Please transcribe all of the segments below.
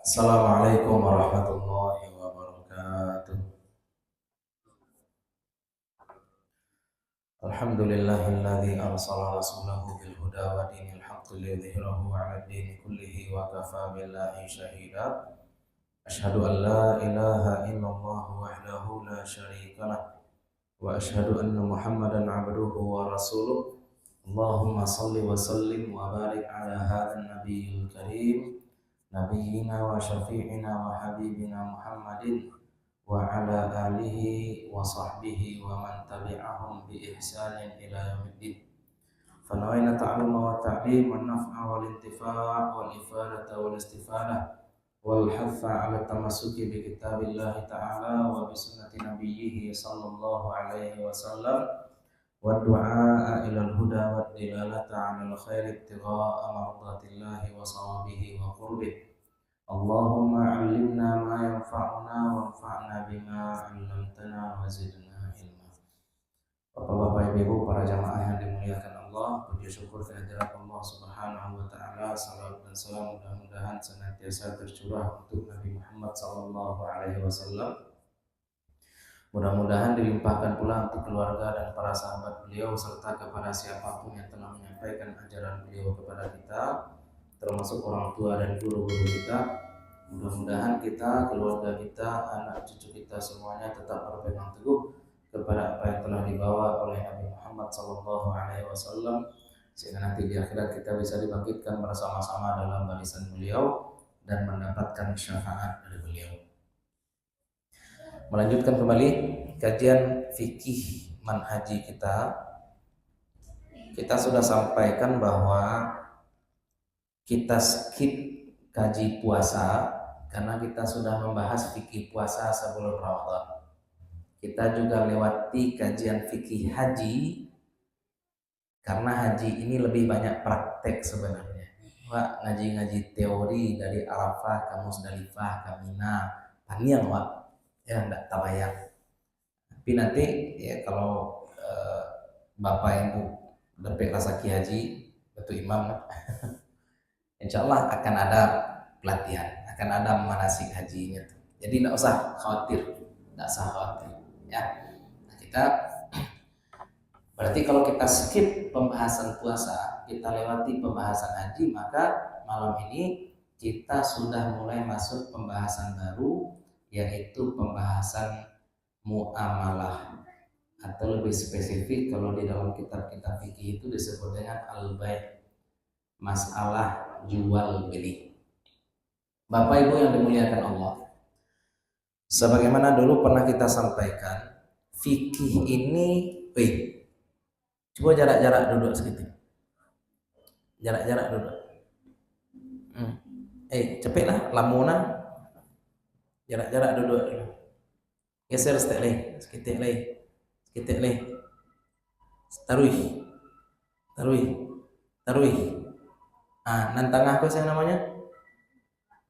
Assalamualaikum warahmatullahi wabarakatuh. Alhamdulillahilladzi arsala rasulahu bil huda wa dinil haqqi liyudhhirahu 'ala ad-dini kullihi wa kafa billahi shahida. Asyhadu an la ilaha illallah wahdahu la syarika lah wa asyhadu anna Muhammadan 'abduhu wa rasuluh. Allahumma shalli wa sallim wa barik 'ala hadzal nabiyil karim nabiyyina wa syafi'ina wa habibina Muhammadin wa ala alihi wa sahbihi wa man tabi'ahum bi ihsanin ila yaumiddin. Fanawayna ta'alluma wa ta'lim wa naf'a wal intifa' wal ifadata wal istifadah wal hatha 'ala tamassuki bi kitabillahi ta'ala wa bi sunnati nabiyyih sallallahu alaihi wasallam wa du'a ila al-huda wa dilalata 'ala al-khair ibtigha'a mardatillahi wa sawabihi wa qurbih. Allahumma 'allimna ma yanfa'una wanfa'na bima 'allamtana wa zidna ilma. Bapak-bapak, Ibu, para jamaah yang dimuliakan Allah, puji syukur kehadirat Allah Subhanahu wa taala, salawat dan salam mudah-mudahan senantiasa tercurah untuk Nabi Muhammad sallallahu alaihi wasallam. Mudah-mudahan dilimpahkan pula untuk keluarga dan para sahabat beliau serta kepada siapapun yang telah menyampaikan ajaran beliau kepada kita, termasuk orang tua dan guru-guru kita. Mudah-mudahan kita, keluarga kita, anak cucu kita semuanya tetap berpegang teguh kepada apa yang telah dibawa oleh Nabi Muhammad SAW, sehingga nanti di akhirat kita bisa dibangkitkan bersama-sama dalam barisan beliau dan mendapatkan syafaat dari beliau. Melanjutkan kembali kajian fikih manhaji kita. Kita sudah sampaikan bahwa kita skip kaji puasa karena kita sudah membahas fikih puasa sebelum Ramadan. Kita juga lewati kajian fikih haji karena haji ini lebih banyak praktek sebenarnya. Wah, ngaji-ngaji teori dari Arafah ke Musdalifah ke Mina, panjang Wak, ya enggak tabayang. Tapi nanti ya kalau Bapak Ibu dapat rasa haji, betul imam, insya Allah akan ada pelatihan, akan ada manasik hajinya. Jadi tidak usah khawatir, ya. Nah, kita berarti kalau kita skip pembahasan puasa, kita lewati pembahasan haji, maka malam ini kita sudah mulai masuk pembahasan baru, yaitu pembahasan muamalah, atau lebih spesifik kalau di dalam kitab-kitab fikih itu disebut dengan al-bai', masalah jual beli. Bapak Ibu yang dimuliakan Allah, sebagaimana dulu pernah kita sampaikan, fikih ini, coba jarak-jarak duduk sedikit, jarak-jarak duduk. Cepatlah, lamuna, jarak-jarak duduk. Geser sedikit leh, taruih. Nan tengah apa sih namanya?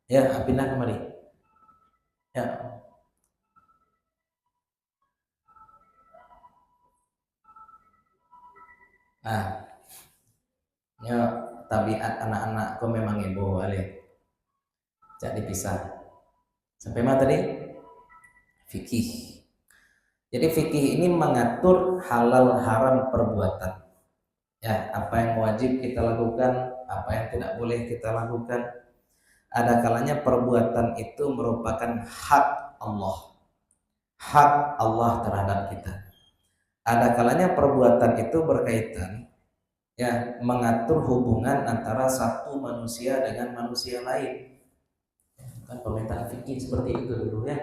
Ya, pindah kemari. Ya. Ya, tabiat anak-anakku memang ibu balik. Jadi dipisah. Sampai mana tadi? Fikih. Jadi fikih ini mengatur halal haram perbuatan. Ya, apa yang wajib kita lakukan, apa yang tidak boleh kita lakukan. Ada kalanya perbuatan itu merupakan hak Allah. Hak Allah terhadap kita. Ada kalanya perbuatan itu berkaitan, ya, mengatur hubungan antara satu manusia dengan manusia lain. Kan pemetaan fikih seperti itu dulu, ya.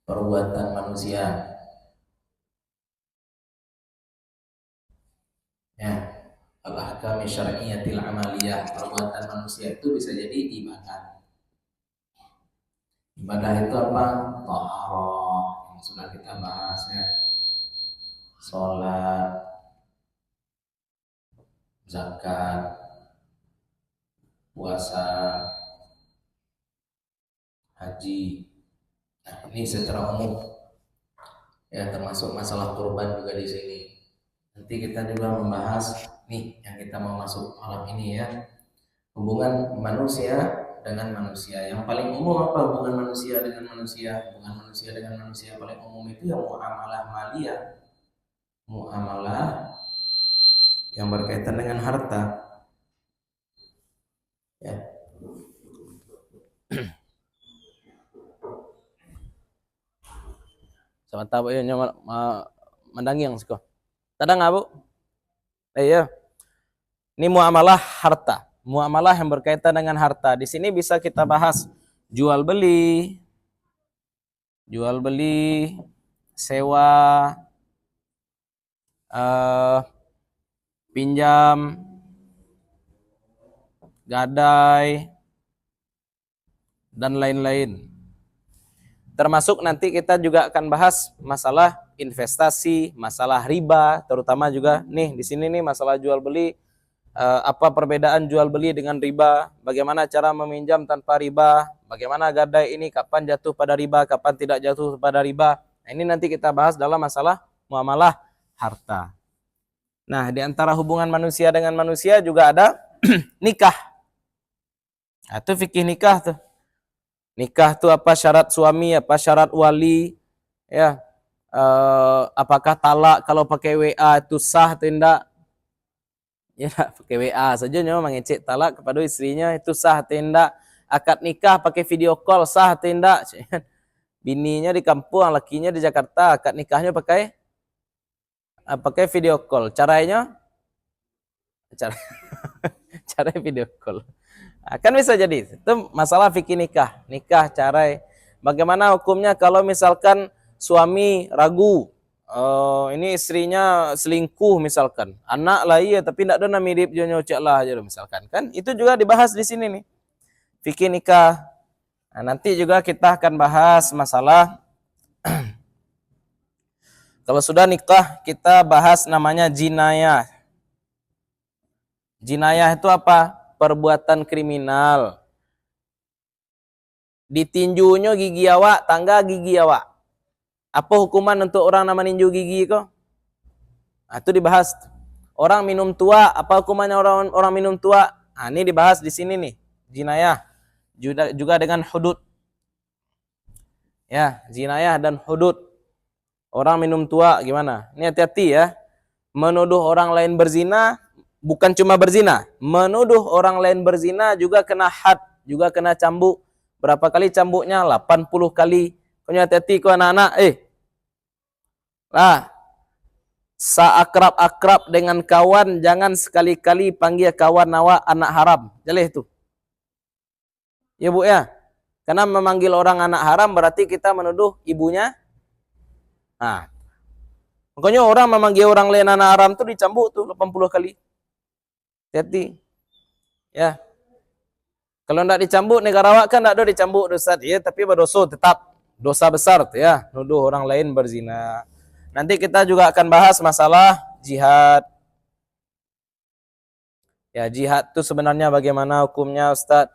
Perbuatan manusia, ya, al-ahkam syar'iyyatil amaliyah. Perbuatan manusia itu bisa jadi ibadah. Ibadah itu apa? Taharah, yang sudah kita bahas, ya. Sholat, zakat, puasa, haji. Nah, ini secara umum, ya, termasuk masalah kurban juga di sini. Nanti kita juga membahas nih yang kita mau masuk malam ini ya, hubungan manusia dengan manusia. Yang paling umum apa hubungan manusia dengan manusia? Hubungan manusia dengan manusia paling umum itu yang muamalah maliyah, muamalah yang berkaitan dengan harta. Ya. Samantha bu yun mandangyang siko. Tadang nga bu? Iya. Ini muamalah harta. Muamalah yang berkaitan dengan harta. Di sini bisa kita bahas jual beli, sewa, pinjam, gadai, dan lain-lain. Termasuk nanti kita juga akan bahas masalah investasi, masalah riba, terutama juga nih di sini nih masalah jual beli, apa perbedaan jual beli dengan riba, bagaimana cara meminjam tanpa riba, bagaimana gadai ini kapan jatuh pada riba, kapan tidak jatuh pada riba. Nah, ini nanti kita bahas dalam masalah muamalah harta. Nah, di antara hubungan manusia dengan manusia juga ada nikah. Nah, itu fikih nikah tuh. Nikah tuh apa syarat suami, apa syarat wali, ya. Apakah talak kalau pakai WA itu sah atau tidak? Ya, pakai WA saja nyawa mengecek talak kepada istrinya itu sah atau tidak? Akad nikah pakai video call sah atau tidak? Bininya di kampung, lakinya di Jakarta, akad nikahnya pakai video call. Caranya cara video call. Kan bisa jadi itu masalah fikih nikah cara bagaimana hukumnya kalau misalkan suami ragu, ini istrinya selingkuh misalkan, anak lah iya tapi tidak ada mirip jonyo cek lah aja misalkan, kan itu juga dibahas di sini nih fikih nikah. Nah, nanti juga kita akan bahas masalah kalau sudah nikah kita bahas namanya jinayah. Jinayah itu apa? Perbuatan kriminal. Ditinjunya gigi awak, tangga gigi awak. Apa hukuman untuk orang nama ninju gigi kok? Nah, itu dibahas. Orang minum tua, apa hukumannya orang minum tua? Nah, ini dibahas di sini nih. Jinayah. Juga dengan hudud. Ya, jinayah dan hudud. Orang minum tua gimana? Ini hati-hati ya. Menuduh orang lain berzina, bukan cuma berzina. Menuduh orang lain berzina juga kena had, juga kena cambuk. Berapa kali cambuknya? 80 kali. Punya hati-hati kau anak-anak. Lah, seakrab-akrab dengan kawan, jangan sekali-kali panggil kawan awak anak haram. Jalih itu. Ya bu ya. Karena memanggil orang anak haram berarti kita menuduh ibunya. Nah, pokoknya orang memanggil orang lain anak haram tuh dicambuk tuh 80 kali. Hati-hati. Ya. Kalau tidak dicambuk negara awak kan tidak ada dicambuk dosa ya, tapi berdosa tetap dosa besar tuh ya, nuduh orang lain berzina. Nanti kita juga akan bahas masalah jihad. Ya, jihad itu sebenarnya bagaimana hukumnya, Ustadz?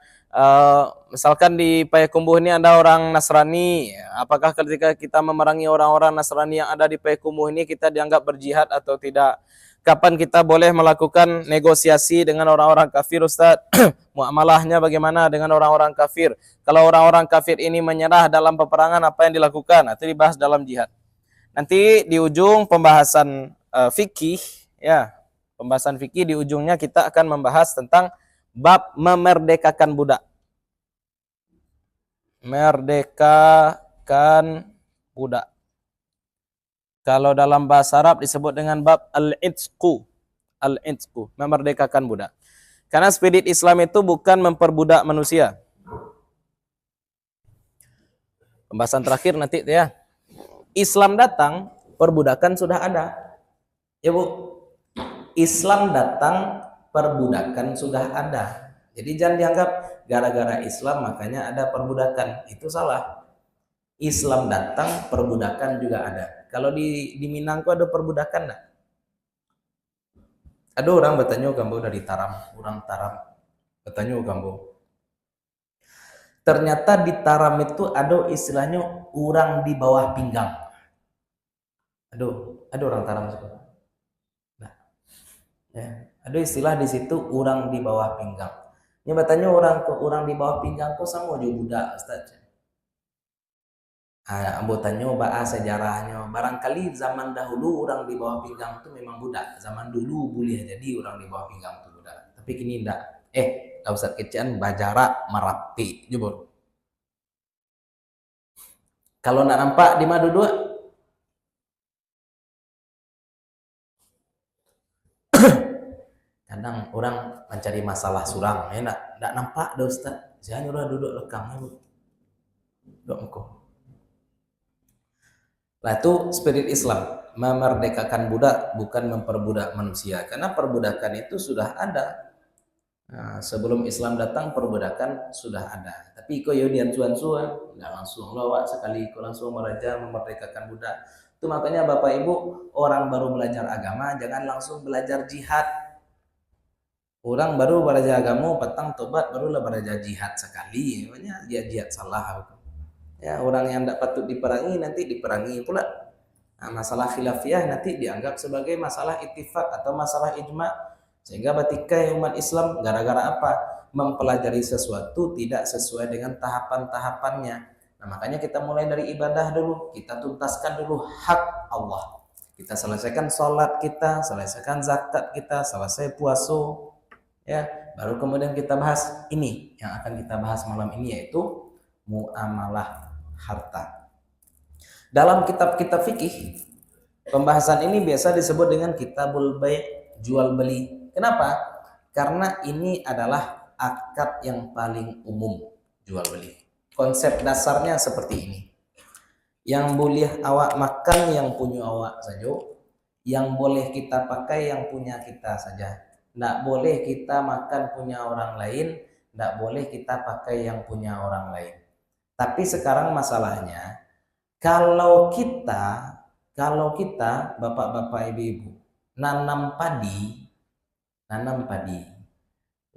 Misalkan di Payakumbuh ini ada orang Nasrani, apakah ketika kita memerangi orang-orang Nasrani yang ada di Payakumbuh ini kita dianggap berjihad atau tidak? Kapan kita boleh melakukan negosiasi dengan orang-orang kafir, Ustadz? Muamalahnya bagaimana dengan orang-orang kafir? Kalau orang-orang kafir ini menyerah dalam peperangan, apa yang dilakukan? Itu dibahas dalam jihad. Nanti di ujung pembahasan fikih, ya, pembahasan fikih di ujungnya kita akan membahas tentang bab memerdekakan budak. Merdekakan budak. Kalau dalam bahasa Arab disebut dengan bab al-itqu. Al-itqu, memerdekakan budak. Karena spirit Islam itu bukan memperbudak manusia. Pembahasan terakhir nanti ya. Islam datang, perbudakan sudah ada. Ya Bu, Islam datang, perbudakan sudah ada. Jadi jangan dianggap gara-gara Islam makanya ada perbudakan. Itu salah. Islam datang, perbudakan juga ada. Kalau di Minang ada perbudakan enggak? Ada orang bertanya gambo dari Taram, orang Taram. Bertanya gambo. Ternyata di Taram itu ada istilahnya orang di bawah pinggang. Aduh, ada orang Taram juga. Ya, ada istilah di situ orang di bawah pinggang. Ini bertanya orang di bawah pinggang kok sama aja budak Ustaz. Ambo tanya bahas sejarahnya. Barangkali zaman dahulu orang di bawah pinggang itu memang budak. Zaman dulu boleh jadi orang di bawah pinggang itu budak. Tapi kini enggak. Ustaz kecian Bajara Merapi jebur. Kalau nak nampak di madu dua, kadang orang mencari masalah surang, nak nampak dah Ustaz. Saya nyuruh duduk lekang, duduk engkau. Nah itu spirit Islam, memerdekakan budak bukan memperbudak manusia. Karena perbudakan itu sudah ada. Nah, sebelum Islam datang perbudakan sudah ada. Tapi kau yaudian cuan-cuan, nggak langsung lawak sekali kau langsung meraja memerdekakan budak. Itu makanya Bapak Ibu, orang baru belajar agama jangan langsung belajar jihad. Orang baru belajar agama petang tobat barulah belajar jihad sekali. Namanya jihad salah. Ya, orang yang tidak patut diperangi nanti diperangi pula. Nah, masalah khilafiyah nanti dianggap sebagai masalah ittifaq atau masalah ijma. Sehingga batikai umat Islam gara-gara apa? Mempelajari sesuatu tidak sesuai dengan tahapan-tahapannya. Nah, makanya kita mulai dari ibadah dulu. Kita tuntaskan dulu hak Allah. Kita selesaikan sholat kita, selesaikan zakat kita, selesai puasa. Ya, baru kemudian kita bahas ini yang akan kita bahas malam ini yaitu muamalah harta. Dalam kitab-kitab fikih, pembahasan ini biasa disebut dengan kitabul bai', jual beli. Kenapa? Karena ini adalah akad yang paling umum, jual beli. Konsep dasarnya seperti ini. Yang boleh awak makan yang punya awak saja, yang boleh kita pakai yang punya kita saja. Tidak boleh kita makan punya orang lain, tidak boleh kita pakai yang punya orang lain. Tapi sekarang masalahnya, kalau kita bapak-bapak ibu-ibu nanam padi,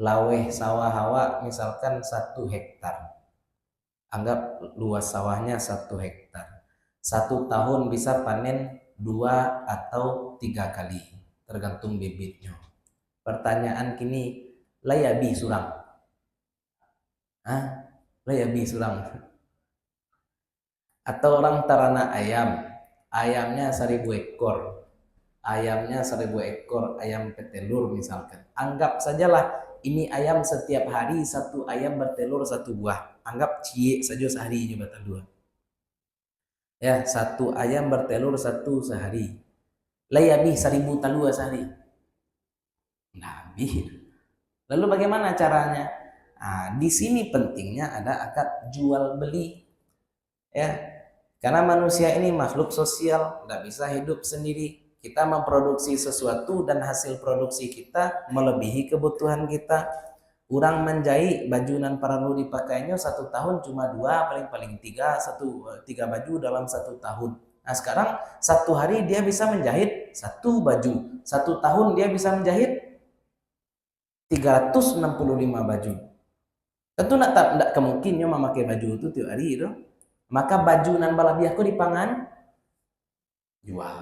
laweh sawah hawa misalkan 1 hektar, anggap luas sawahnya 1 hektar, 1 tahun bisa panen 2 atau 3 kali, tergantung bibitnya. Pertanyaan kini, layabi surang? Layabi surang? Atau orang ternak ayamnya 1000 ekor, ayam petelur misalkan. Anggap sajalah ini ayam setiap hari 1 ayam bertelur 1 buah. Anggap cie saja sehari juga bertelur. Ya, 1 ayam bertelur 1 sehari. Layabi 1000 telur sehari. Nabi. Lalu bagaimana caranya? Di sini pentingnya ada akad jual beli. Ya, karena manusia ini makhluk sosial, tidak bisa hidup sendiri. Kita memproduksi sesuatu dan hasil produksi kita melebihi kebutuhan kita. Orang menjahit baju nan perlu dipakainya 1 tahun cuma 2, paling 3 baju dalam 1 tahun. Nah sekarang 1 hari dia bisa menjahit 1 baju, 1 tahun dia bisa menjahit 365 baju. Tentu tidak kemungkinnya memakai baju itu tiap hari itu. Maka baju nan balabiahku dipangan jual.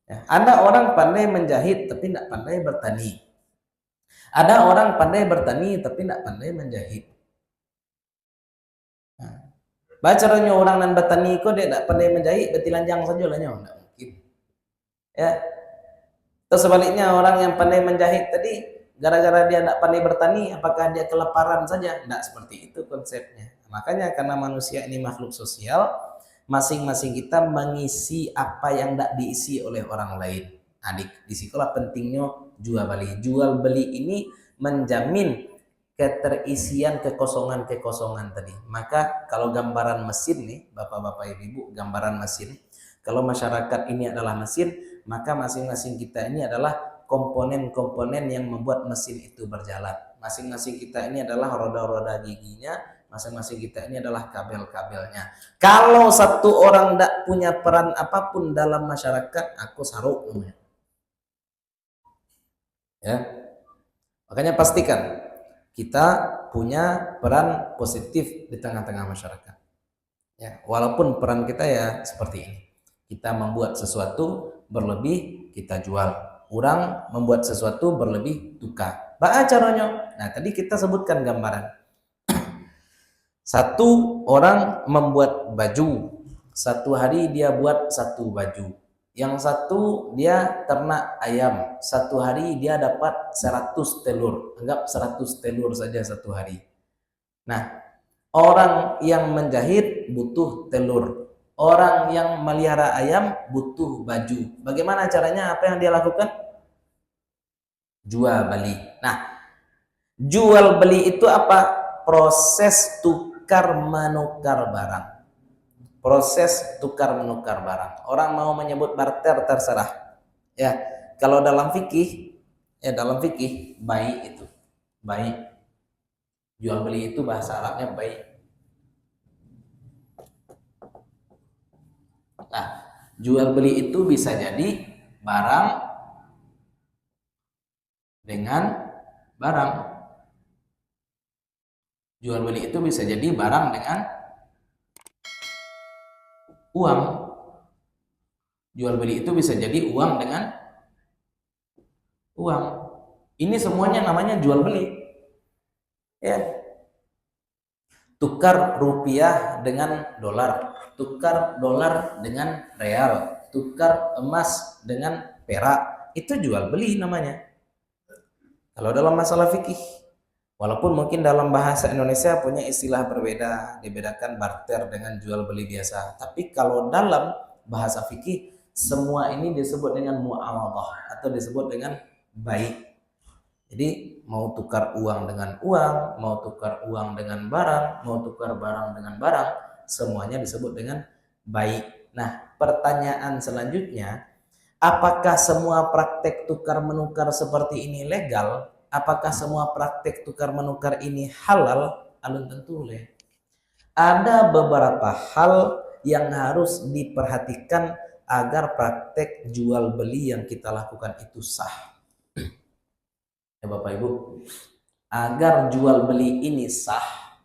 Ya, ada orang pandai menjahit tapi tidak pandai bertani. Ada orang pandai bertani tapi tidak pandai menjahit. Nah, bacaranya orang nan bertani kok dia tidak pandai menjahit, betilanjang saja lah nyo, tidak mungkin. Ya. Terus sebaliknya orang yang pandai menjahit tadi gara-gara dia tidak pandai bertani, apakah dia kelaparan saja? Tidak seperti itu konsepnya. Makanya karena manusia ini makhluk sosial, masing-masing kita mengisi apa yang tidak diisi oleh orang lain. Disitulah pentingnya jual beli. Jual beli ini menjamin keterisian kekosongan tadi. Maka kalau gambaran mesin nih, bapak-bapak ibu, gambaran mesin. Kalau masyarakat ini adalah mesin, maka masing-masing kita ini adalah komponen-komponen yang membuat mesin itu berjalan. Masing-masing kita ini adalah roda-roda giginya, masing-masing kita ini adalah kabel-kabelnya. Kalau satu orang tidak punya peran apapun dalam masyarakat, aku saruk namanya. Ya. Makanya pastikan kita punya peran positif di tengah-tengah masyarakat. Ya, walaupun peran kita ya seperti ini. Kita membuat sesuatu berlebih, kita jual. orang membuat sesuatu berlebih tukar. Bagaimana caranya? Nah, tadi kita sebutkan gambaran. Satu orang membuat baju. Satu hari dia buat satu baju. Yang satu dia ternak ayam. Satu hari dia dapat 100 telur. Anggap 100 telur saja satu hari. Nah, orang yang menjahit butuh telur. Orang yang melihara ayam butuh baju. Bagaimana caranya? Apa yang dia lakukan? Jual beli. Nah, jual beli itu apa? Proses tukar menukar barang. Proses tukar menukar barang. Orang mau menyebut barter terserah. Ya, kalau dalam fikih, baik itu. Baik. Jual beli itu bahasa Arabnya baik. Nah, jual beli itu bisa jadi barang dengan barang. Jual beli itu bisa jadi barang dengan uang. Jual beli itu bisa jadi uang dengan uang. Ini semuanya namanya jual beli. Ya. Tukar rupiah dengan dolar, tukar dolar dengan real, tukar emas dengan perak. Itu jual beli namanya. Kalau dalam masalah fikih, walaupun mungkin dalam bahasa Indonesia punya istilah berbeda, dibedakan barter dengan jual beli biasa. Tapi kalau dalam bahasa fikih, semua ini disebut dengan mu'awadhah atau disebut dengan baik. Jadi mau tukar uang dengan uang, mau tukar uang dengan barang, mau tukar barang dengan barang, semuanya disebut dengan baik. Nah, pertanyaan selanjutnya, apakah semua praktek tukar menukar seperti ini legal? Apakah semua praktek tukar menukar ini halal? Belum tentu leh. Ada beberapa hal yang harus diperhatikan agar praktek jual beli yang kita lakukan itu sah. Ya Bapak Ibu, agar jual beli ini sah,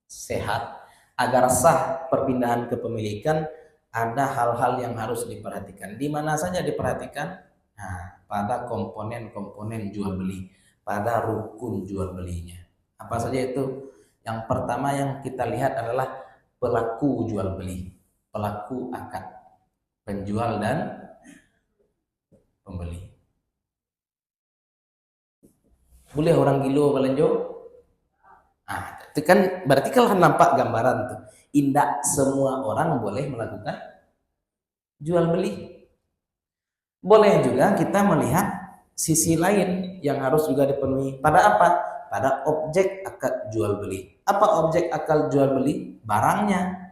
sehat, agar sah perpindahan kepemilikan, ada hal-hal yang harus diperhatikan. Di mana saja diperhatikan? Nah, pada komponen-komponen jual beli, pada rukun jual belinya. Apa saja itu? Yang pertama yang kita lihat adalah pelaku jual beli, pelaku akad, penjual dan pembeli. Boleh orang gilo belanja? Ah, itu kan berarti kalau nampak gambaran tuh. Indah semua orang boleh melakukan jual beli. Boleh juga kita melihat sisi lain yang harus juga dipenuhi. Pada apa? Pada objek akad jual beli. Apa objek akad jual beli? Barangnya.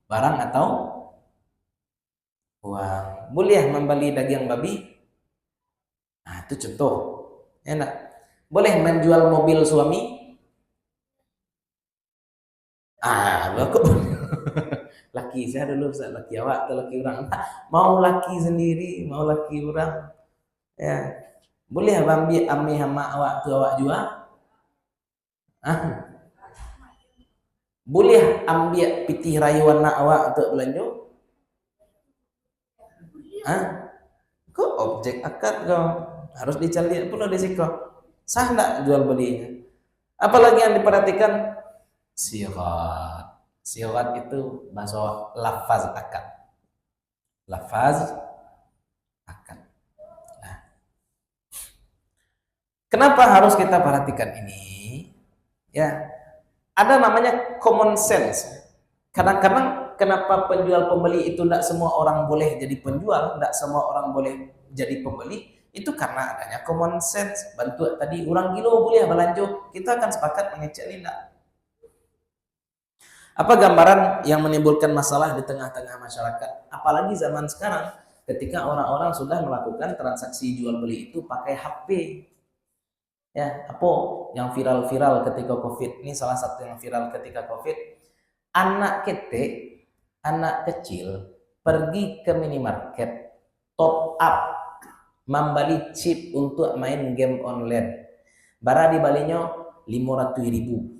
Barang atau uang. Boleh membeli daging babi? Nah, itu contoh. Enak. Boleh menjual mobil suami? Kok laki saya dulu, laki awak atau laki orang? Mau laki sendiri, mau laki orang. Ya. Boleh ambil ami hama awak tu awak jual? Boleh ambil pitih rayuan nak awak untuk belanja? Kok objek akad kau? Harus dicari pula di situ. Sah enggak jual belinya? Apalagi yang diperhatikan? Sirat. Sirat itu bahasa lafaz akad. Lafaz akad. Nah, kenapa harus kita perhatikan ini? Ya, ada namanya common sense. Kadang-kadang kenapa penjual pembeli itu tidak semua orang boleh jadi penjual, tidak semua orang boleh jadi pembeli, itu karena adanya common sense. Bantu tadi orang kilo boleh belanja, kita akan sepakat mengecek tidak. Apa gambaran yang menimbulkan masalah di tengah-tengah masyarakat? Apalagi zaman sekarang, ketika orang-orang sudah melakukan transaksi jual beli itu pakai HP. Ya, apa yang viral-viral ketika COVID? Ini salah satu yang viral ketika COVID. Anak anak kecil pergi ke minimarket, top up, membeli chip untuk main game online. Bara di balinya 500.000.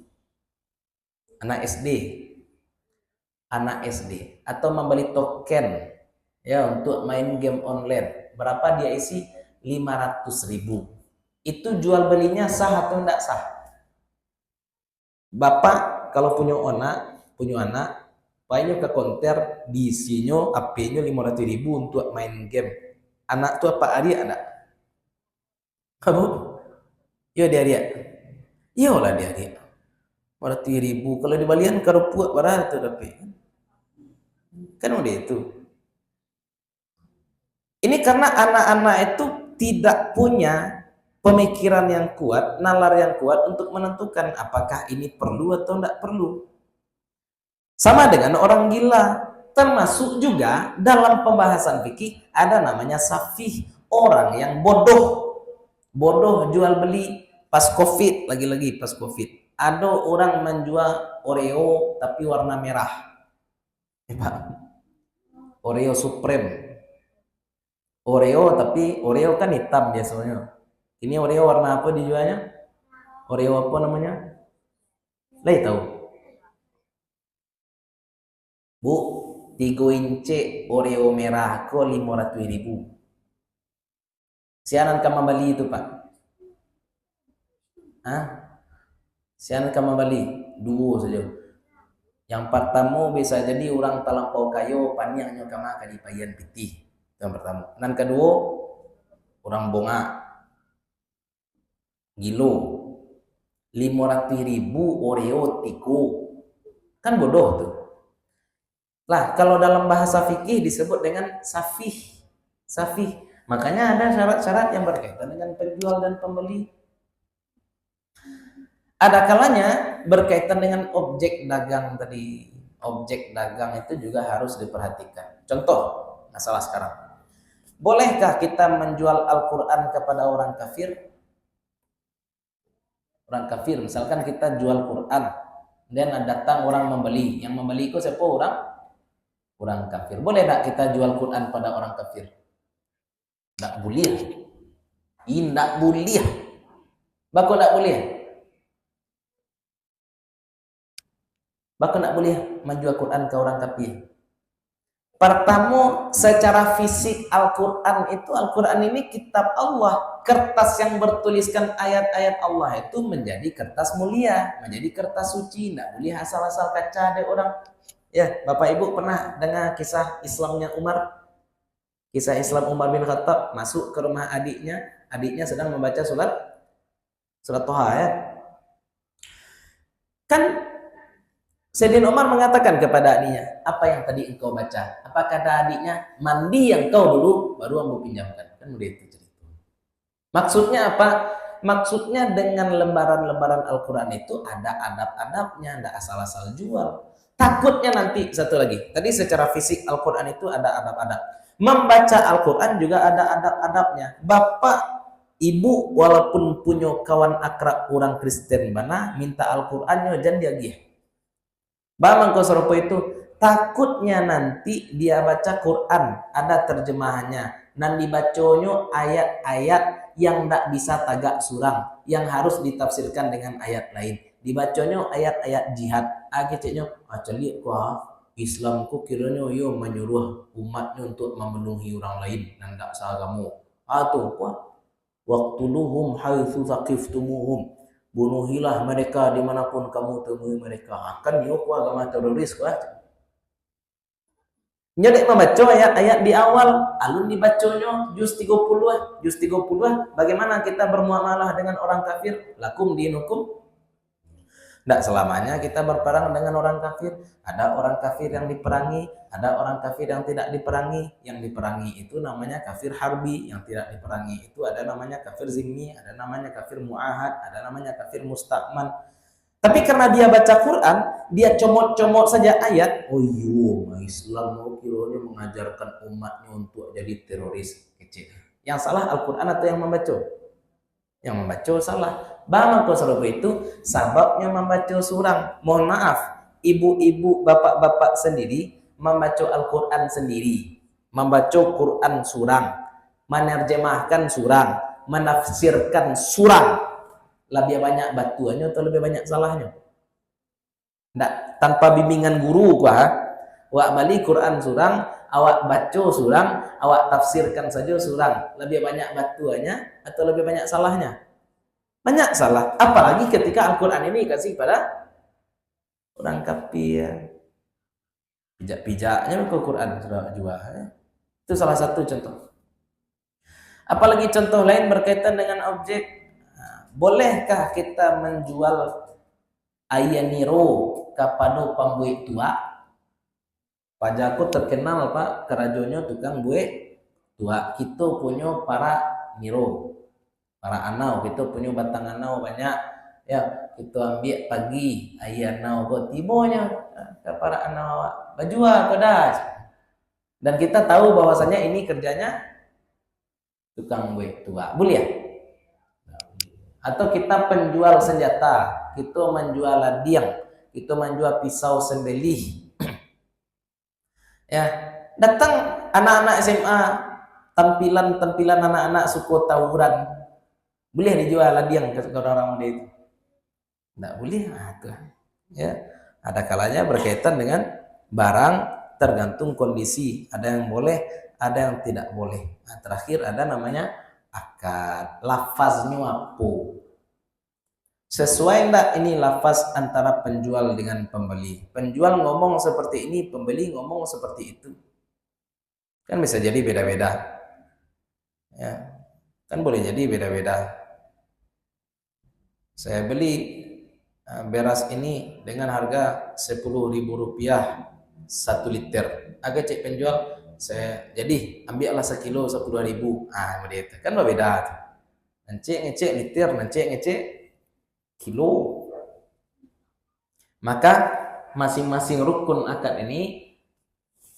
Anak SD atau membeli token ya untuk main game online Berapa dia isi? 500.000. Itu jual belinya sah atau tidak sah? Bapak kalau punya anak, paknya ke konter, diisinya AP-nya 500.000 untuk main game. Anak tuh apa adik ada? Kamu? Yo dia. Yo lah dia. 500.000 kalau dibalian kerupuk berapa tuh tapi? Kan udah itu. Ini karena anak-anak itu tidak punya pemikiran yang kuat, nalar yang kuat untuk menentukan apakah ini perlu atau tidak perlu. Sama dengan orang gila, termasuk juga dalam pembahasan fikih ada namanya safih, orang yang bodoh jual beli pas Covid, lagi-lagi pas Covid. Ada orang menjual Oreo tapi warna merah. Pak, Oreo Supreme. Oreo tapi Oreo kan hitam biasanya. Ini Oreo warna apa dijualnya? Oreo apa namanya? Lah tahu. Bu, 3 inci Oreo merah ko 500.000. Sianan kamu Bali itu Pak? Hah? Sianan kamu Bali? 2 saja. Yang pertama bisa jadi orang talampau kayo panjangnya kama kadipayan pitih. Yang pertama. Dan kedua, orang bonga gilo 500.000 Oreo tiko. Kan bodoh tuh. Lah, kalau dalam bahasa fikih disebut dengan safih. Makanya ada syarat-syarat yang berkaitan dengan penjual dan pembeli. Ada kalanya berkaitan dengan objek dagang tadi. Objek dagang itu juga harus diperhatikan. Contoh, masalah sekarang. Bolehkah kita menjual Al-Quran kepada orang kafir? Orang kafir, misalkan kita jual Quran, dan datang orang membeli. Yang membeli itu siapa? Orang kafir. Boleh tak kita jual Quran pada orang kafir? Tak boleh. Tidak boleh. Bako tak boleh. Bako tak boleh menjual Quran ke orang kafir. Pertama, secara fisik Al-Quran ini kitab Allah. Kertas yang bertuliskan ayat-ayat Allah itu menjadi kertas mulia, menjadi kertas suci. Tidak boleh asal-asal kaca ada orang. Ya, Bapak Ibu pernah dengar kisah Islamnya Umar? Kisah Islam Umar bin Khattab masuk ke rumah adiknya sedang membaca surat Toha ya. Kan Sayyidina Umar mengatakan kepada adiknya, apa yang tadi engkau baca? Apa kata adiknya? Mandi yang kau dulu, baru aku pinjamkan. Kan udah itu cerita. Maksudnya apa? Maksudnya dengan lembaran-lembaran Al-Quran itu ada adab-adabnya, ada asal-asal jual. Takutnya nanti, satu lagi. Tadi secara fisik Al-Quran itu ada adab-adab. Membaca Al-Quran juga ada adab-adabnya. Bapak, ibu walaupun punya kawan akrab orang Kristen mana, minta Al-Qurannya jangan dia gih. Bang kau serupa itu, takutnya nanti dia baca Quran, ada terjemahannya. Dan dibacanya ayat-ayat yang tak bisa tagak surang, yang harus ditafsirkan dengan ayat lain. Dibacanya ayat-ayat jihad. Agaknya celik kuah Islamku kiranya yo menyuruh umatnya untuk memenuhi orang lain dan tak salah kamu. Atau kuah waqtuluhum haitsu thaqiftumuhum. Bunuhilah mereka dimanapun kamu temui mereka. Akan yo kuah agama teroris kuah. Nyedek membaca ayat-ayat di awal, alun dibacanya juz 30, bagaimana kita bermuamalah dengan orang kafir? Lakum dinukum. Tidak selamanya kita berperang dengan orang kafir. Ada orang kafir yang diperangi, ada orang kafir yang tidak diperangi. Yang diperangi itu namanya kafir harbi, yang tidak diperangi itu ada namanya kafir zimmi, ada namanya kafir mu'ahad, ada namanya kafir musta'man. Tapi karena dia baca Quran, dia comot-comot saja ayat. Oh iya, Islam mau kiranya mengajarkan umatnya untuk jadi teroris. Kecil. Yang salah Al-Quran atau yang membaca? Yang membaca salah. Bang Kosovo itu sababnya membaca surang. Mohon maaf, ibu-ibu, bapak-bapak sendiri membaca Al-Quran sendiri, membaca Quran surang, menerjemahkan surang, menafsirkan surang. Lebih banyak batuannya atau lebih banyak salahnya? Nggak, tanpa bimbingan guru, Awak bali Quran surang, awak baca surang, awak tafsirkan saja surang. Lebih banyak batuannya atau lebih banyak salahnya? Banyak salah. Apalagi ketika Al-Quran ini kasih pada orang kafir. Pijak-pijaknya ke Quran sudah jual. Itu salah satu contoh. Apalagi contoh lain berkaitan dengan objek. Bolehkah kita menjual ayaniro kepada pembuat tua? Pajaku terkenal Pak, kerajonya tukang buat tua. Kita punya para niro, para anau, kita punya batang anau banyak. Ya, kita ambil pagi ayah anau kok tibonya ke para anau bajua kodas. Dan kita tahu bahwasanya ini kerjanya tukang buat tua. Boleh ya? Atau kita penjual senjata, kita menjual ladiang, kita menjual pisau sembelih. Ya, datang anak-anak SMA, tampilan anak-anak suku tawuran, boleh dijual ladiang ke orang muda itu? Tidak boleh. Ya, ada kalanya berkaitan dengan barang, tergantung kondisi. Ada yang boleh, ada yang tidak boleh. Nah, terakhir ada namanya akad. Lafaznya apa? Sesuai enggak ini lafaz antara penjual dengan pembeli? Penjual ngomong seperti ini, pembeli ngomong seperti itu. Kan bisa jadi beda-beda. Ya, kan boleh jadi beda-beda. Saya beli beras ini dengan harga Rp10.000 1 liter. Agak cek penjual, saya jadi ambillah sekilo 10.000. Kan berbeda. Ngecek liter, ngecek kilo. Maka masing-masing rukun akad ini,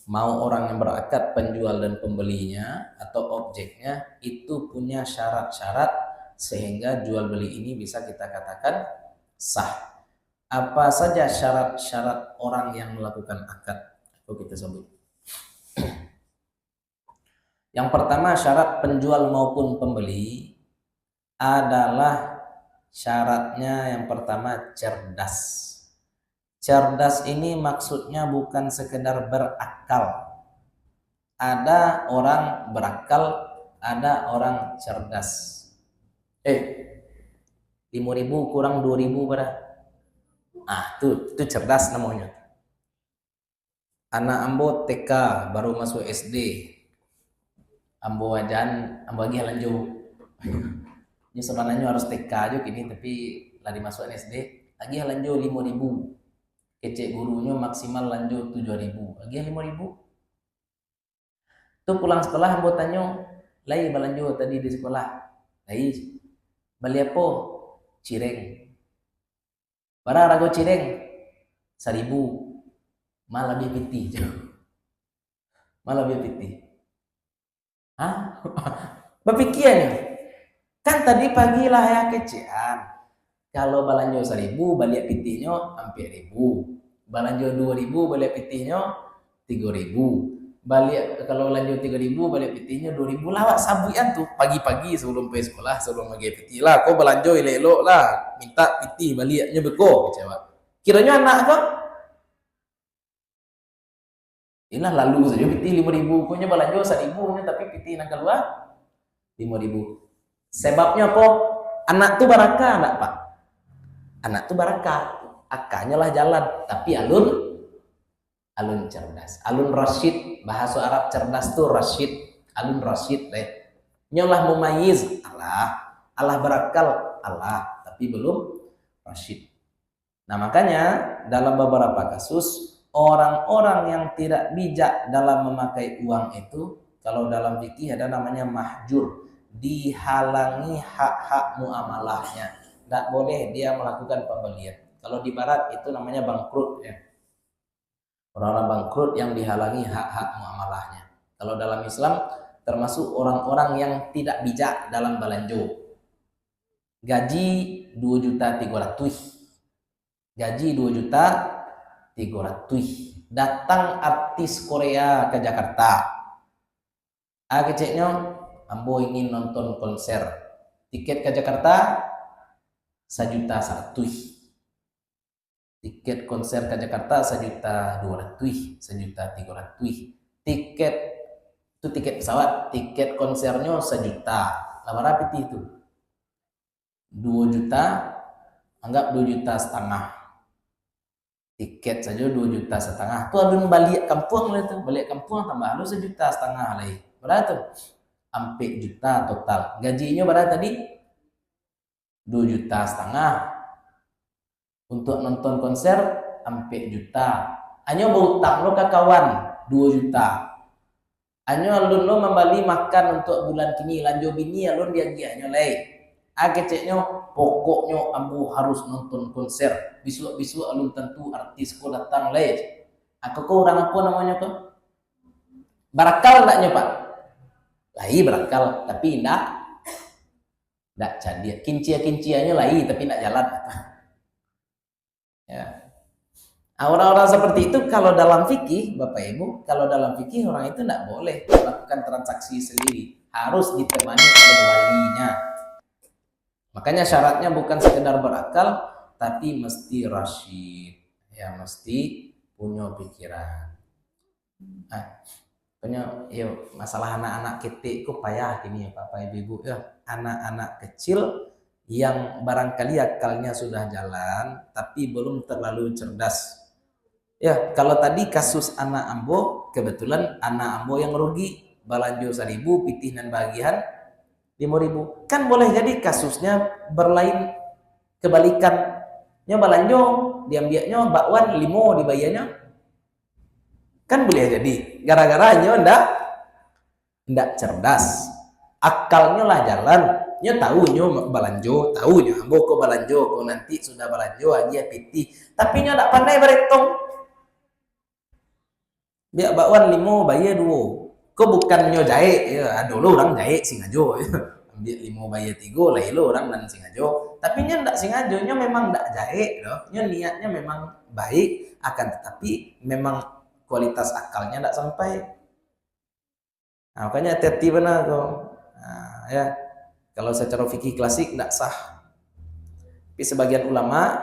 mau orang yang berakad penjual dan pembelinya atau objeknya, itu punya syarat-syarat sehingga jual beli ini bisa kita katakan sah. Apa saja syarat-syarat orang yang melakukan akad? Itu kita sebut. Yang pertama, syarat penjual maupun pembeli adalah syaratnya yang pertama cerdas. Cerdas ini maksudnya bukan sekedar berakal. Ada orang berakal, ada orang cerdas. 5.000 kurang 2.000 berapa? Itu cerdas namanya. Anak ambo TK baru masuk SD. Ambo wajan, ambo lagi lanjut. Ini sebenarnya harus TK aja gini, tapi lagi masuk SD, lagi lanjut 5.000. Kecek gurunya maksimal lanjut 7.000. Lagi 5.000. Tuh pulang sekolah ambo tanya, "Lai balanjut tadi di sekolah." "Lai, beli apa?" "Cireng." "Bara rago cireng?" 1.000. Malah dia pitih. Malah dia pitih. Berpikirnya, kan tadi pagi lah ya kecian. Kalau balanjo 1.000, balik pitihnya hampir 1.000. Balanjo 2.000, balik pitihnya 3.000. Balik kalau lanjut 3.000, balik pitihnya 2.000. Lawak sabuyan tuh pagi-pagi sebelum pergi sekolah, sebelum lagi pitih lah. Kau balanjo elok lah, minta pitih baliknya beko kecewa. Kiranya anak kau? Inilah lalu saja pitih 5.000, punya balanjo 1.000, tapi pitih nak keluar 5.000. Sebabnya apa? Anak tuh barakah enggak, Pak? Anak tuh barakah. Akanya lah jalan, tapi alun cerdas. Alun rasyid, bahasa Arab cerdas tuh rasyid. Alun rasyid deh. Nyolah mumayyiz, Allah berakal, Allah, tapi belum rasyid. Nah, makanya dalam beberapa kasus orang-orang yang tidak bijak dalam memakai uang itu, kalau dalam fikih ada namanya mahjur, dihalangi hak-hak muamalahnya. Tidak boleh dia melakukan pembelian. Kalau di barat itu namanya bangkrut ya. Orang-orang bangkrut yang dihalangi hak-hak muamalahnya. Kalau dalam Islam termasuk orang-orang yang tidak bijak dalam balanjo. Gaji 2.300.000. Gaji 2.300.000. Datang artis Korea ke Jakarta. Keceknya, ambo ingin nonton konser. Tiket ke Jakarta 1.100.000. tiket konser ke Jakarta 1.200.000, 1.300.000. Tiket itu tiket pesawat, tiket konsernya 1 juta. Lah berapa itu? 2 juta, anggap 2,5 juta. Tiket saja 2,5 juta. Tuh alun balik kampung lah tuh, balik kampung tambah lu 1,5 juta lagi. Berapa tuh? 4 juta total. Gajinya berapa tadi? 2,5 juta. Untuk nonton konser 4 juta. Hanya berutang lo ke kawan 2 juta. Hanya alun lo membali makan untuk bulan kini, lanjut bini alun dia gianya lain. Keceknya pokoknya ambo harus nonton konser. Bisu alun tentu artis ko datang lain. Aku ko orang apa namanya tuh? Barakal enggaknya Pak? Lai barakal, tapi enggak jadi. Kincia-kincianya lai tapi enggak jalan. Ya. Orang-orang seperti itu kalau dalam fikih, Bapak Ibu, kalau dalam fikih orang itu enggak boleh melakukan transaksi sendiri, harus ditemani oleh walinya. Makanya syaratnya bukan sekedar berakal, tapi mesti rasyid, ya mesti punya pikiran. Yuk, masalah anak-anak kita itu payah ini ya Bapak Ibu ya. Anak-anak kecil yang barangkali akalnya sudah jalan, tapi belum terlalu cerdas. Ya, kalau tadi kasus anak ambo, kebetulan anak ambo yang rugi, balanjo 1.000, pitih dan bagian 5.000. Kan boleh jadi kasusnya berlain kebalikan. Nya balanjo diambilnya bakwan 5 dibayarnya. Kan boleh jadi gara-gara nya ndak cerdas. Akalnya lah jalan. Nya tahu nya balanjo, tahu nya ambo ko balanjo, ko nanti sudah balanjo aja pitih. Tapi nya ndak pandai berhitung. Dia bakwan 5 bayar 2. Kok bukan nyo jahe ya, dulu orang jahe singajo ya. Ambil 5 bayar 3 lah lo orang dan singajo. Tapi nya ndak singajo, nya memang ndak jahe loh. Nya niatnya memang baik, akan tetapi memang kualitas akalnya ndak sampai. Nah, makanya hati-hati benar kok. Nah, ya. Kalau secara fikih klasik ndak sah. Tapi sebagian ulama,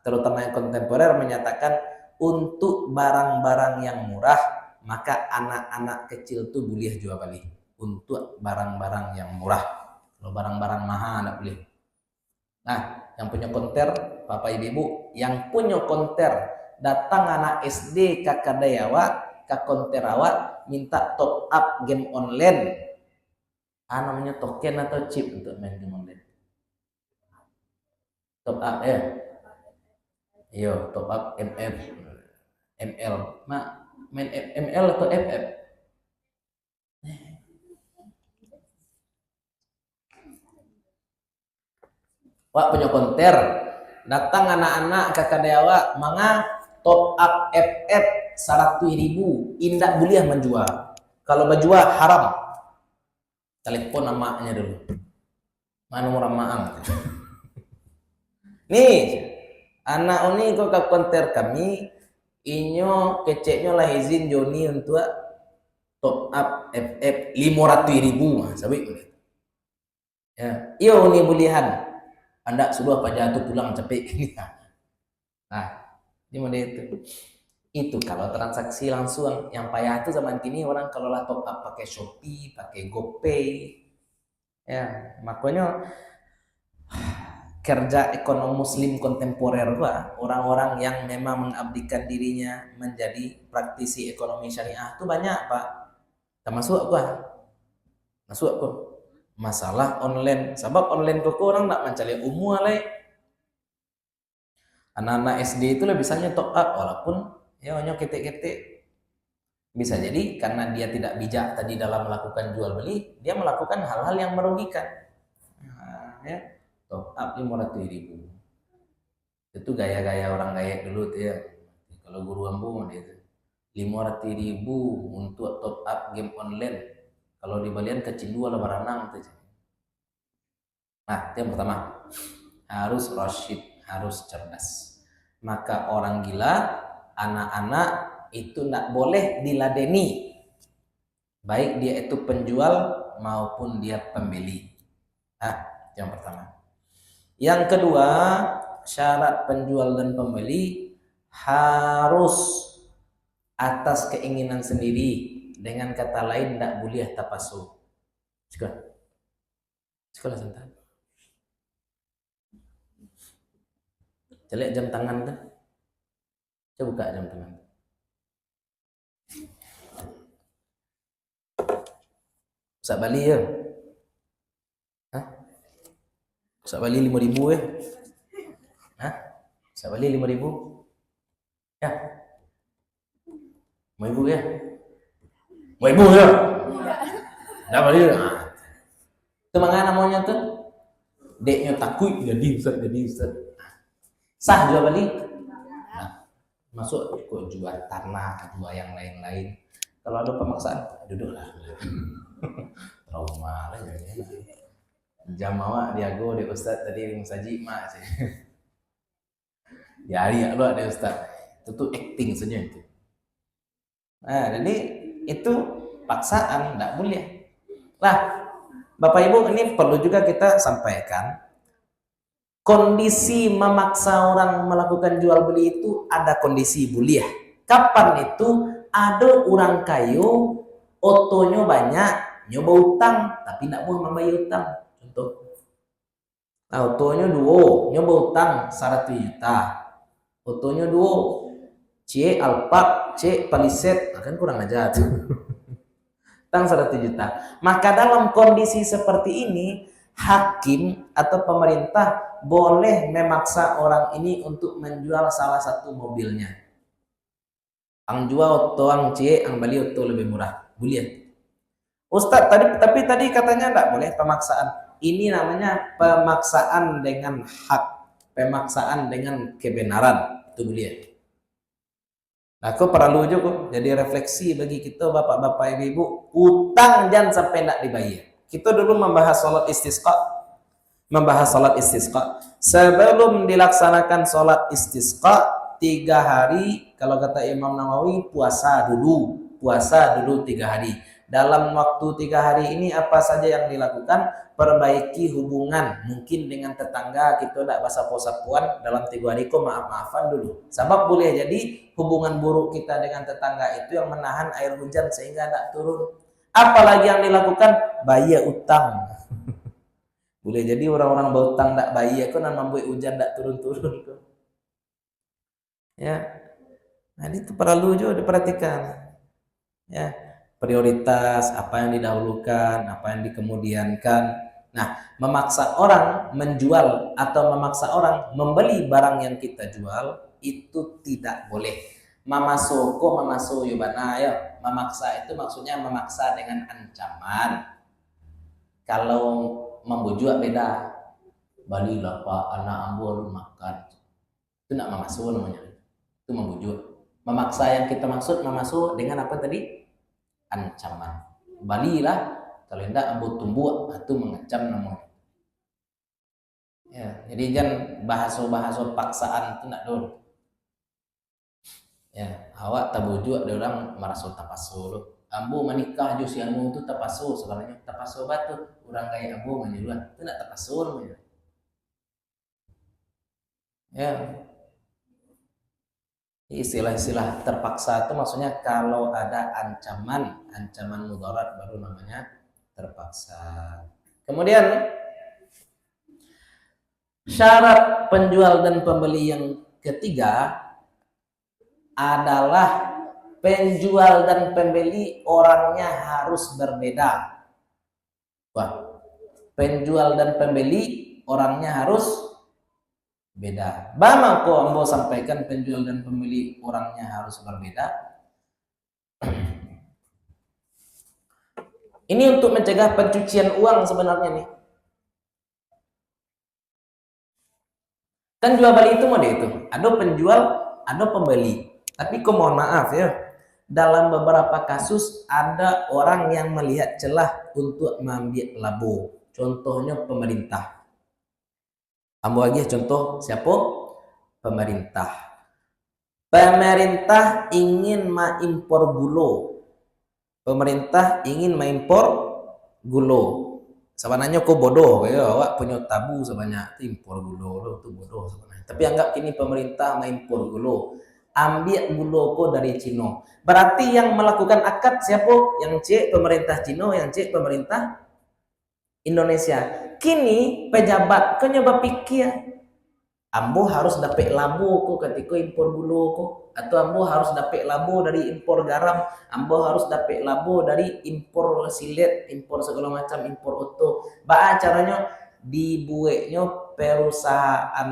terutama yang kontemporer menyatakan untuk barang-barang yang murah, maka anak-anak kecil tuh boleh jual beli untuk barang-barang yang murah. Kalau barang-barang mahal enggak boleh. Nah, yang punya konter, Bapak Ibu, yang punya konter datang anak SD ke kedai awak, ke konter awak, minta top up game online. Namanya token atau chip untuk main game online. Top up ya. Yo, top up ML. Main ML atau FF? Wak punya konter, datang anak-anak ke kadewa, manga top up FF 100.000, indak boleh menjual. Kalau menjual haram. Telepon namanya dulu. Mana orang maang. Nih, anak ini kok ke konter kami, inyo keceknya lah izin Joni untuk top up FF 500.000, sabik. Ya, iyo ini bulihan. Anda sudah apa jatuh pulang capek ini. Nah, ini model itu. Itu kalau transaksi langsung. Yang payah itu zaman kini orang kalau lah top up pakai Shopee, pakai GoPay. Ya, makanya kerja ekonomi muslim kontemporer gua, orang-orang yang memang mengabdikan dirinya menjadi praktisi ekonomi syariah itu banyak, Pak. Termasuk gua. Masuk kok. Masalah online, sebab online kok orang nak mencari umum alai. Anak-anak SD itu lebih bisanya top up walaupun ya hanya ketik-ketik. Bisa jadi karena dia tidak bijak tadi dalam melakukan jual beli, dia melakukan hal-hal yang merugikan. Nah, ya, top up 500.000. Itu gaya-gaya orang gaya dulu tuh ya. Kalau guru ambu dia itu 500.000 untuk top up game online. Kalau di Balian kecil dua lah baranang tuh. Nah, itu yang pertama. Harus rasyid, harus cerdas. Maka orang gila, anak-anak itu tidak boleh diladeni. Baik dia itu penjual maupun dia pembeli. Yang pertama. Yang kedua, syarat penjual dan pembeli harus atas keinginan sendiri, dengan kata lain tidak boleh tapasu. Sekolah santai. Jelek jam tangan tuh. Coba buka jam tangan. Sak Bali ya? Hah? Sak Bali 5.000 ya? Hah? Sak Bali 5.000? Ya? 5.000 ya? 5.000 ya? Dah Bali ya? Itu mana namanya tuh? Deknya takut jadi Ustaz, jadi Ustaz. Sah jual Bali? Nah, masuk kok jual tanah, jual yang lain-lain. Kalau ada pemaksaan, duduklah. Trauma lah jadi. Jam awak diago de Ustaz tadi ring saji mak sih. Ya hari lu ada Ustaz. Itu tuh acting saja itu. Nah, jadi itu paksaan, tidak boleh. Lah, Bapak Ibu, ini perlu juga kita sampaikan. Kondisi memaksa orang melakukan jual beli itu ada kondisi boleh. Kapan itu ada orang kayu, otonya banyak, nyoba utang, tapi tidak mau membayar utang. Contoh, nah, otonya dua, nyoba utang 100 juta. Otonya dua, C Alphard, C Palisade, kan kurang aja tuh. Utang 100 juta. Maka dalam kondisi seperti ini, hakim atau pemerintah boleh memaksa orang ini untuk menjual salah satu mobilnya. Ang jual oto, ang C, ang beli oto lebih murah. Boleh. Ustadz, tapi tadi katanya enggak boleh pemaksaan. Ini namanya pemaksaan dengan hak, pemaksaan dengan kebenaran. Itu boleh. Nah, aku perlu juga jadi refleksi bagi kita bapak-bapak ibu-ibu, utang jangan sampai tidak dibayar. Kita dulu membahas salat istisqa. Sebelum dilaksanakan salat istisqa 3 hari, kalau kata Imam Nawawi puasa dulu 3 hari. Dalam waktu 3 hari ini apa saja yang dilakukan? Perbaiki hubungan, mungkin dengan tetangga kita tidak basah-sapuan dalam 3 hari kok maaf-maafan dulu. Sebab boleh jadi hubungan buruk kita dengan tetangga itu yang menahan air hujan sehingga tidak turun. Apalagi yang dilakukan? Bayar utang. Boleh jadi orang-orang berutang tidak bayar kok dan membuat hujan tidak turun-turun kok. Ya. Nah, itu perlu juga diperhatikan. Ya. Prioritas, apa yang didahulukan, apa yang dikemudiankan. Nah, memaksa orang menjual atau memaksa orang membeli barang yang kita jual itu tidak boleh. Mamaso yubana ya. Memaksa itu maksudnya memaksa dengan ancaman. Kalau membujuk beda. Balilah Pak, anak ambo lu makan. Itu nak mamaso namanya. Itu membujuk. Memaksa yang kita maksud mamaso dengan apa tadi? Ancaman. Balilah, kalau tidak ambo tumbuh itu mengancam namanya. Ya, jadi jangan bahasa paksaan itu nak dulu. Ya, awak tabujuk ada orang merasa tapaso lo. Ambo menikah jo si anu itu tapaso sebenarnya. Tapaso batu orang kayak ambo menyuruh itu nak tapaso namanya. Ya. Istilah-istilah terpaksa itu maksudnya kalau ada ancaman mudarat baru namanya terpaksa. Kemudian syarat penjual dan pembeli yang ketiga adalah penjual dan pembeli orangnya harus berbeda. Wah, penjual dan pembeli orangnya harus beda. Bama ko ambo sampaikan penjual dan pembeli orangnya harus berbeda. Ini untuk mencegah pencucian uang sebenarnya nih. Kan jual beli itu model itu. Ada penjual, ada pembeli. Tapi mohon maaf ya. Dalam beberapa kasus ada orang yang melihat celah untuk mengambil labo. Contohnya pemerintah. Ambil lagi contoh siapa? Pemerintah. Pemerintah ingin mengimpor gula. Pemerintah ingin mengimpor gula. Sebenarnya kok bodoh ya, awak punya tabu sebanyak impor gula itu bodoh sebenarnya. Tapi anggap kini pemerintah mengimpor gula. ambil buloko dari Cina. Berarti yang melakukan akad siapa? Yang C pemerintah Cina, yang C pemerintah Indonesia. Kini pejabat kau nyoba pikir, ambo harus dapat labo ko ketika impor gula ko, atau ambo harus dapat labo dari impor garam, ambo harus dapat labo dari impor silet, impor segala macam, impor oto. Ba caranya dibuatnya perusahaan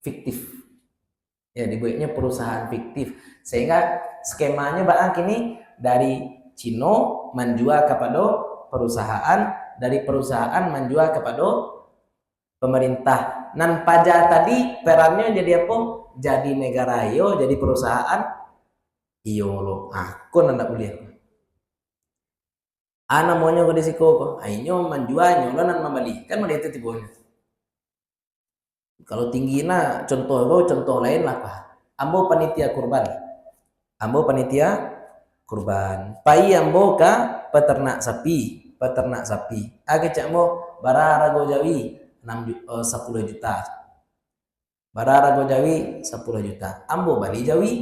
fiktif. Ya, dibuatnya perusahaan fiktif. Sehingga skemanya ba kini dari Cino menjual kepada perusahaan, dari perusahaan menjual kepada pemerintah. Nan pajak tadi perannya jadi apa? Jadi negara iyo, jadi perusahaan iyo lo. Aku nanda kuliah. Ana maunya ke disiko ko. Ainyo menjual nyolo nan membeli. Kan mana itu tibunya. Kalau tingginya contoh lain lah Pak. Ambo panitia kurban. Ambo panitia kurban. Pai ambo ka peternak sapi, peternak sapi. Age cak mo bararago Jawi 10 juta. Bararago Jawi 10 juta. Ambo bali Jawi.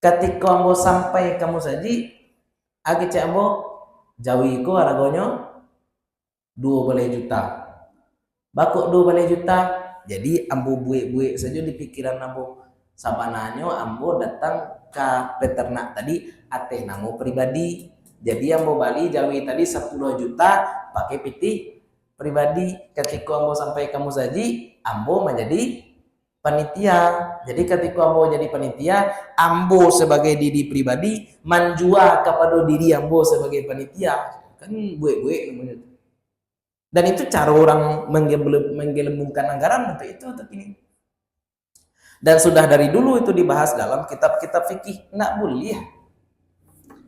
Ketika ambo sampai kamu saji, age cak ambo Jawi ko aragonyo 2 juta. Bakok 2 juta. Jadi ambo buik-buik saja di pikiran ambo. Sabananyo ambo datang ke peternak tadi ateh namo pribadi. Jadi ambo bali Jawi tadi 10 juta pakai piti pribadi. Ketika ambo sampai kamu saji, ambo menjadi panitia. Jadi ketika ambo jadi panitia, ambo sebagai diri pribadi menjual kepada diri ambo sebagai panitia. Kan buik-buik namanya. Dan itu cara orang menggelembungkan anggaran untuk itu untuk ini. Dan sudah dari dulu itu dibahas dalam kitab-kitab fikih. Nggak boleh.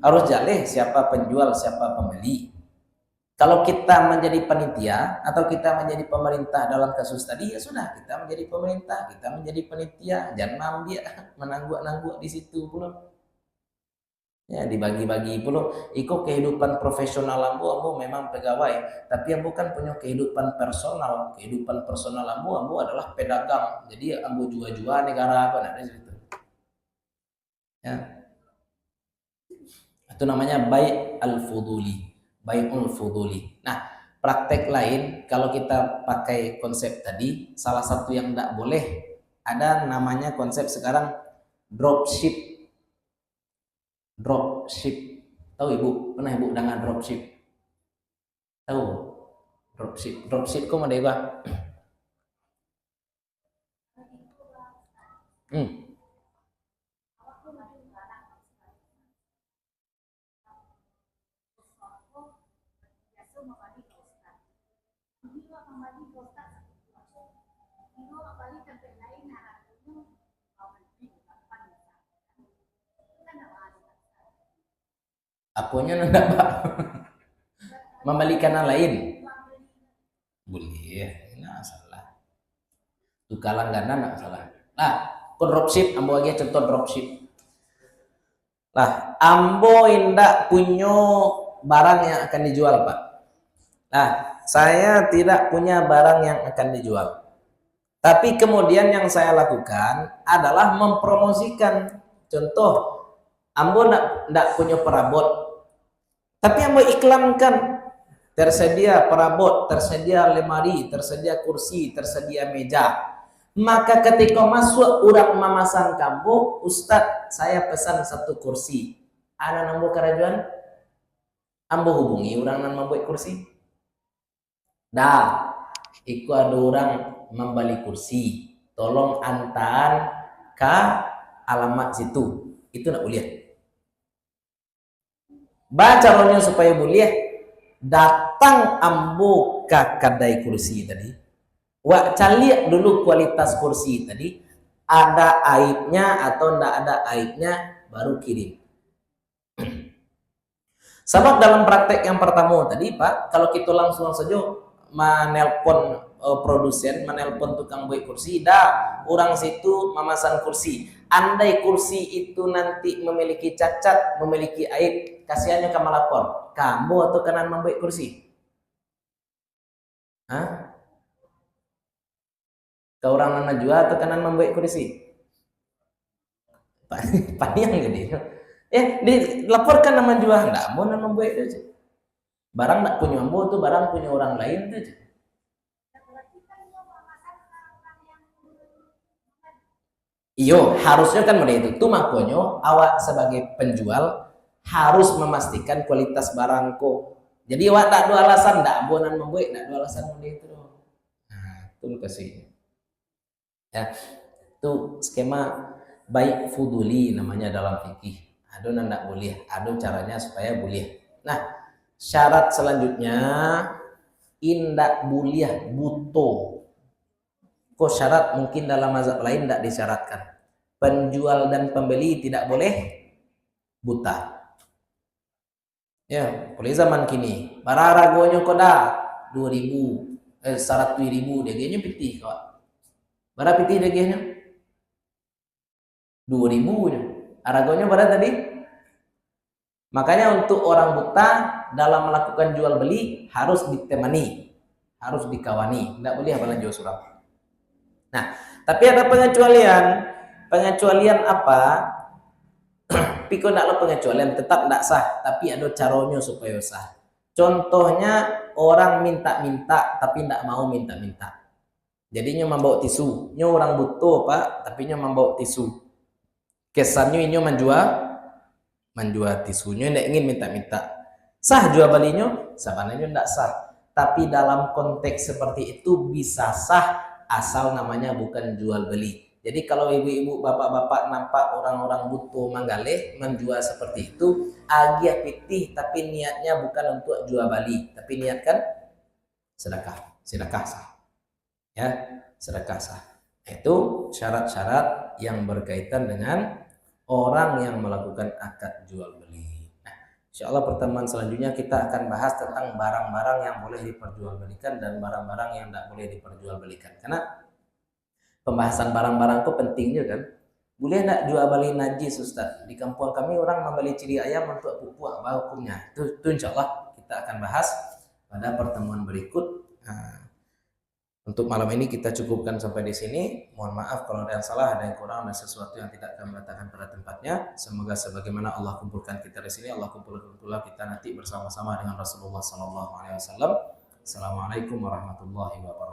Harus jaleh siapa penjual, siapa pembeli. Kalau kita menjadi panitia atau kita menjadi pemerintah dalam kasus tadi, ya sudah kita menjadi pemerintah, kita menjadi panitia. Jangan ambil menangguk-nangguk di situ pula. Ya, dibagi-bagi pula. Iko kehidupan profesional ambo memang pegawai, tapi ambo kan punya kehidupan personal. Kehidupan personal ambo adalah pedagang. Jadi ambo jual-jual negara apa ada situ. Ya. Itu namanya bai' al-fuduli. Bai'ul fuduli. Nah, praktek lain kalau kita pakai konsep tadi, salah satu yang tidak boleh ada namanya konsep sekarang dropship. Dropship, tahu ibu? Pernah ibu dengar dropship? Tahu? Dropship kok ada iba? Akunya nanda pak membalikan yang lain boleh, nggak salah. Tukar langganan nggak salah. Nah, dropship, ambo lagi contoh dropship. Lah, ambo indak punya barang yang akan dijual pak. Nah, saya tidak punya barang yang akan dijual. Tapi kemudian yang saya lakukan adalah mempromosikan. Contoh, ambo ndak punya perabot. Tapi ambo iklankan tersedia perabot, tersedia lemari, tersedia kursi, tersedia meja. Maka ketika masuk orang mamasan kampung, Ustadz saya pesan 1 kursi. Ada nambo kerajuan? Ambo hubungi orang yang membuat kursi. Dah, iku ada orang membeli kursi. Tolong antar ke alamat situ. Itu nak boleh. Baca rohnya supaya boleh datang ambo ke kedai kursi tadi. Wak caliak dulu kualitas kursi tadi, ada aibnya atau tidak ada aibnya, baru kirim. Sebab dalam praktek yang pertama tadi Pak, kalau kita langsung saja menelpon produsen, menelpon tukang buat kursi, dah orang situ memasang kursi. Andai kursi itu nanti memiliki cacat, memiliki aib, kasihannya kamu lapor, kamu atau kanan membuat kursi? Hah? Ke orang nana jual atau kanan membuat kondisi panjang jadi dilaporkan nama jual nggak mau nama membuat itu barang nggak punya ambo tuh barang punya orang lain tuh. Iyo harusnya kan pada itu tuh makanya awak sebagai penjual harus memastikan kualitas barangku. Jadi awak tak dua alasan tak bonan membuat tak dua alasan pada itu. Nah, itu kasih. Ya, itu skema baik fuduli namanya dalam fikih. Ada ndak boleh, ada caranya supaya boleh. Nah, syarat selanjutnya indak boleh buto. Kok syarat mungkin dalam mazhab lain tidak disyaratkan. Penjual dan pembeli tidak boleh buta. Ya, boleh zaman kini. Para ragonya koda 2000, 100.000 dagingnya pitih kok. Berapa pitih dagingnya? 2000 nya. Ragonya berapa tadi? Makanya untuk orang buta dalam melakukan jual beli harus ditemani, harus dikawani, tidak boleh apalan jual surat. Nah, tapi ada pengecualian. Pengecualian apa? Piko nak lo pengecualian tetap tidak sah, tapi ada caranya supaya sah. Contohnya orang minta-minta tapi tidak mau minta-minta. Jadinya membawa tisu. Nyo orang butuh pak, tapi nyo membawa tisu. Kesannya ini menjual tisunya tidak ingin minta-minta. Sah jual belinya, sebenarnya tidak sah. Tapi dalam konteks seperti itu bisa sah asal namanya bukan jual beli. Jadi kalau ibu-ibu, bapak-bapak nampak orang-orang butuh manggaleh menjual seperti itu, agak pitih tapi niatnya bukan untuk jual beli, tapi niatkan sedekah sah. Ya, sedekah sah. Itu syarat-syarat yang berkaitan dengan orang yang melakukan akad jual beli. Nah, insya Allah pertemuan selanjutnya kita akan bahas tentang barang-barang yang boleh diperjualbelikan dan barang-barang yang tidak boleh diperjualbelikan. Karena pembahasan barang-barang itu pentingnya kan. Boleh tidak jual beli najis Ustaz? Di kampung kami orang membeli ciri ayam untuk pupuk, apa hukumnya? Itu insya Allah kita akan bahas pada pertemuan berikut. Nah, untuk malam ini kita cukupkan sampai di sini. Mohon maaf kalau ada yang salah, ada yang kurang, ada sesuatu yang tidak kami letakkan pada tempatnya. Semoga sebagaimana Allah kumpulkan kita di sini, Allah kumpulkan pula kita nanti bersama-sama dengan Rasulullah SAW. Assalamualaikum warahmatullahi wabarakatuh.